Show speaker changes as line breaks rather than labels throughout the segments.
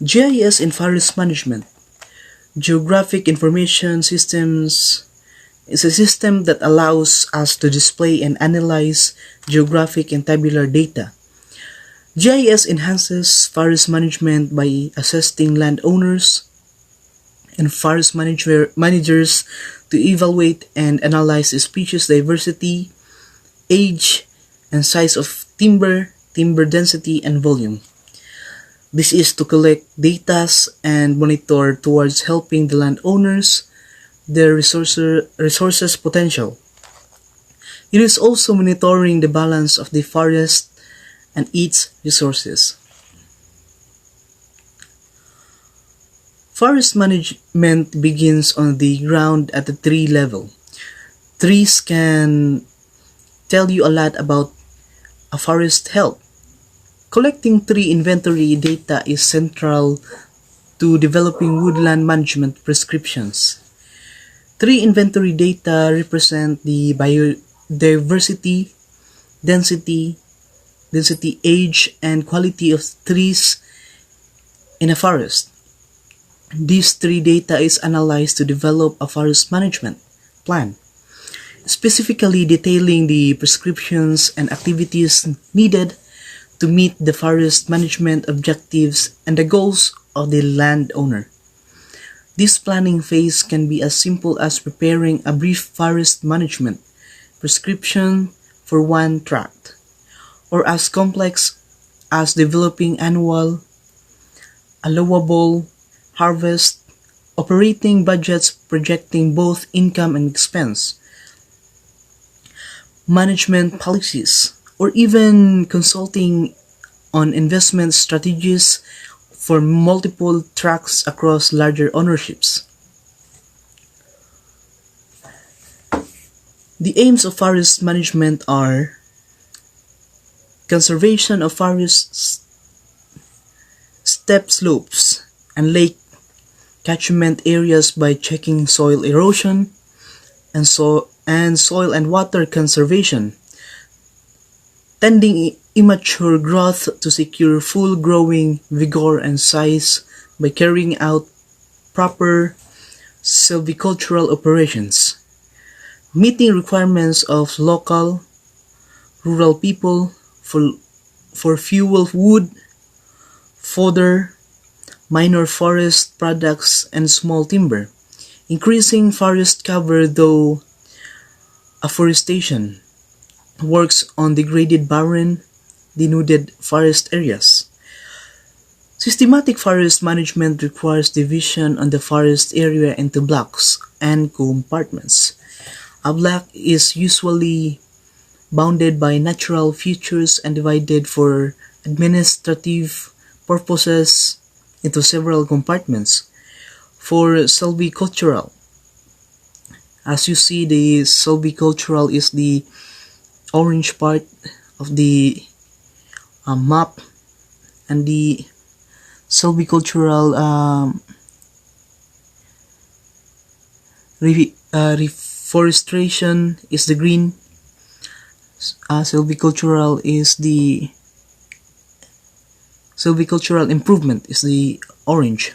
GIS in Forest Management. Geographic Information Systems is a system that allows us to display and analyze geographic and tabular data. GIS enhances forest management by assisting landowners and managers to evaluate and analyze species diversity, age, and size of timber density, and volume. This is to collect data and monitor towards helping the landowners their resources potential. It is also monitoring the balance of the forest and its resources. Forest management begins on the ground at the tree level. Trees can tell you a lot about a forest health. Collecting tree inventory data is central to developing woodland management prescriptions. Tree inventory data represent the biodiversity, density, age, and quality of trees in a forest. This tree data is analyzed to develop a forest management plan, specifically detailing the prescriptions and activities needed to meet the forest management objectives and the goals of the landowner. This planning phase can be as simple as preparing a brief forest management prescription for one tract, or as complex as developing annual, allowable harvest, operating budgets projecting both income and expense, management policies, or even consulting on investment strategies for multiple tracts across larger ownerships. The aims of forest management are conservation of forest steppe slopes and lake catchment areas by checking soil erosion and soil and water conservation, tending immature growth to secure full growing vigor and size by carrying out proper silvicultural operations, meeting requirements of local, rural people for fuel, wood, fodder, minor forest products, and small timber, increasing forest cover through afforestation works on degraded barren, denuded forest areas. Systematic forest management requires division of the forest area into blocks and compartments. A block is usually bounded by natural features and divided for administrative purposes into several compartments. For silvicultural, as you see, the silvicultural is the orange part of the map, and the silvicultural reforestation is the green. Silvicultural improvement is the orange.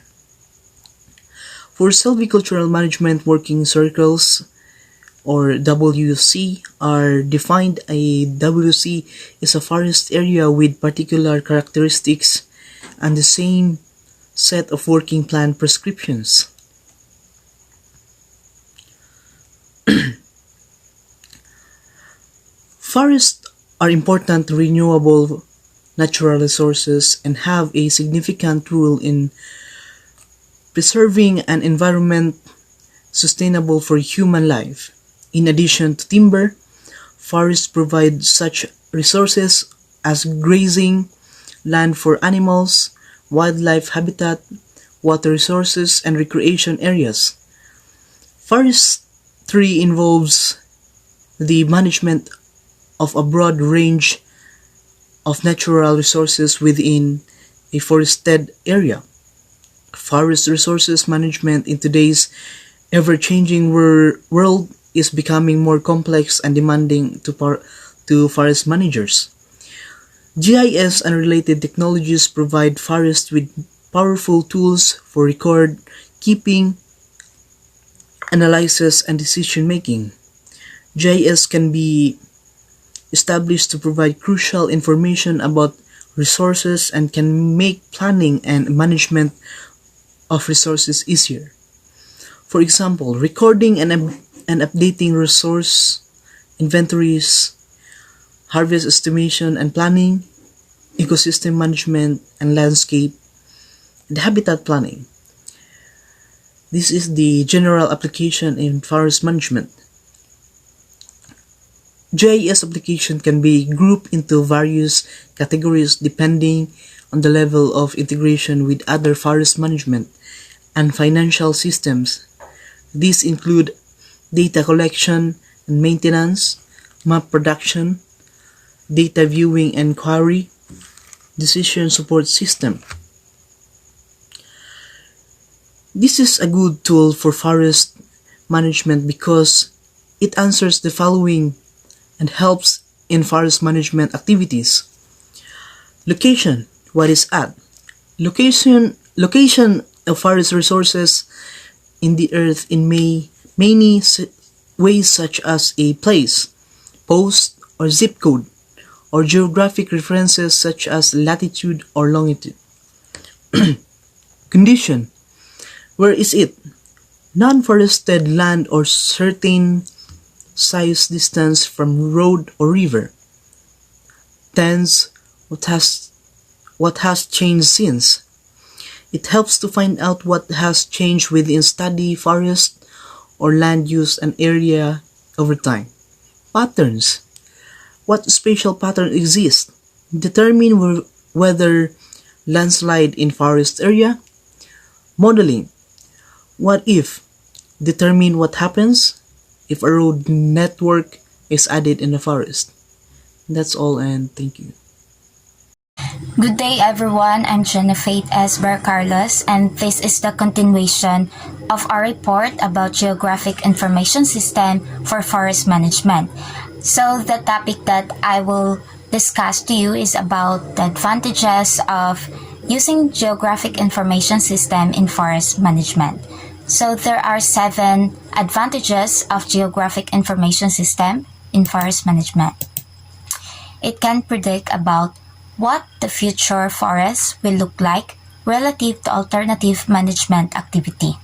For silvicultural management, working circles or WC are defined. A WC is a forest area with particular characteristics and the same set of working plan prescriptions. Forests are important renewable natural resources and have a significant role in preserving an environment sustainable for human life. In addition to timber, forests provide such resources as grazing, land for animals, wildlife habitat, water resources, and recreation areas. Forestry involves the management of a broad range of natural resources within a forested area. Forest resources management in today's ever-changing world is becoming more complex and demanding to forest managers. GIS and related technologies provide forests with powerful tools for record keeping, analysis, and decision making. GIS can be established to provide crucial information about resources and can make planning and management of resources easier. For example, recording and updating resource inventories, harvest estimation and planning, ecosystem management and landscape, and habitat planning. This is the general application in forest management. GIS application can be grouped into various categories depending on the level of integration with other forest management and financial systems. These include data collection and maintenance, map production, data viewing and query, decision support system. This is a good tool for forest management because it answers the following and helps in forest management activities. Location, what is at? Location of forest resources in the earth in many ways such as a place, post or zip code, or geographic references such as latitude or longitude. Condition, where is it? Non-forested land or certain size distance from road or river. Tense, what has changed since. It helps to find out what has changed within study forest or land use and area over time. Patterns. What spatial pattern exists? Determine whether landslide in forest area. Modeling. What if? Determine what happens if a road network is added in the forest. That's all, and thank you.
Good day everyone, I'm Jennifer S. Carlos, and this is the continuation of our report about Geographic Information System for Forest Management. So the topic that I will discuss to you is about the advantages of using Geographic Information System in forest management. So there are 7 advantages of Geographic Information System in forest management. It can predict about what the future forest will look like relative to alternative management activity.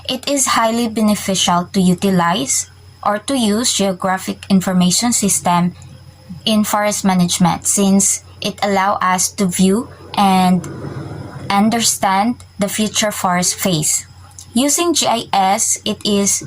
It is highly beneficial to utilize or to use Geographic Information System in forest management since it allows us to view and understand the future forest phase. Using GIS, it is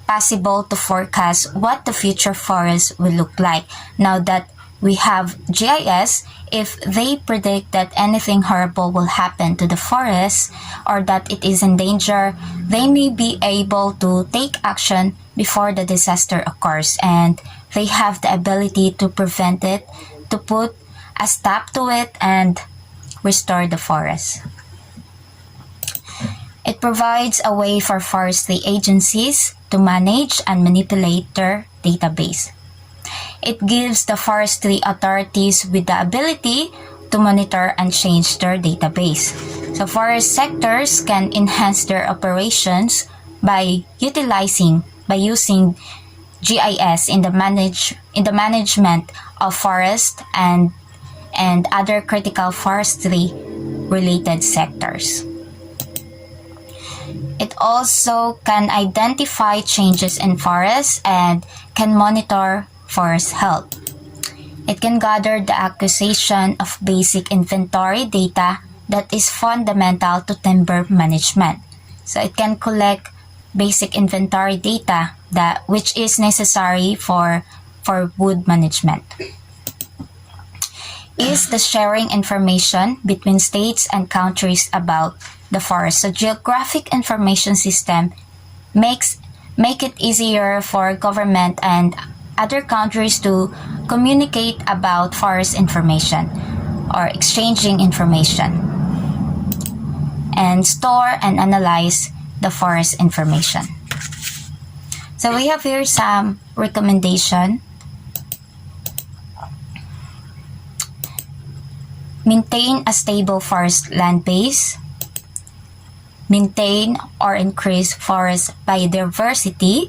possible to forecast what the future forest will look like. Now that we have GIS, if they predict that anything horrible will happen to the forest or that it is in danger, they may be able to take action before the disaster occurs, and they have the ability to prevent it, to put a stop to it, and restore the forest. It provides a way for forestry agencies to manage and manipulate their database. It gives the forestry authorities with the ability to monitor and change their database. So forest sectors can enhance their operations by using GIS in the management of forest and other critical forestry related sectors. It also can identify changes in forests and can monitor forest health. It can gather the acquisition of basic inventory data that is fundamental to timber management. So it can collect basic inventory data which is necessary for wood management. Is the sharing information between states and countries about the forest. So Geographic Information System make it easier for government and other countries to communicate about forest information or exchanging information and store and analyze the forest information. So we have here some recommendation. maintain a stable forest land base, maintain or increase forest biodiversity,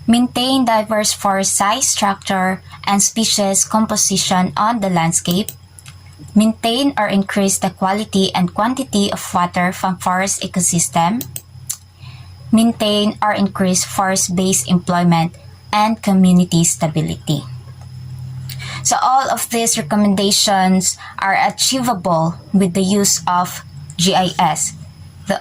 maintain diverse forest size, structure, and species composition on the landscape, maintain or increase the quality and quantity of water from forest ecosystem, maintain or increase forest-based employment and community stability. So all of these recommendations are achievable with the use of GIS,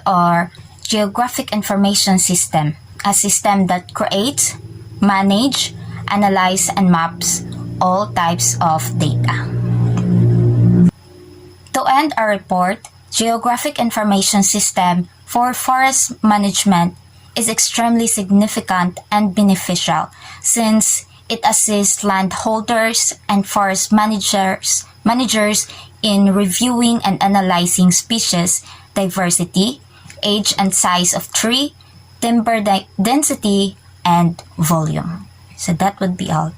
or Geographic Information System, a system that creates, manages, analyzes, and maps all types of data. To end our report, Geographic Information System for Forest Management is extremely significant and beneficial since it assists landholders and forest managers in reviewing and analyzing species diversity, age and size of tree, timber density, and volume. So that would be all.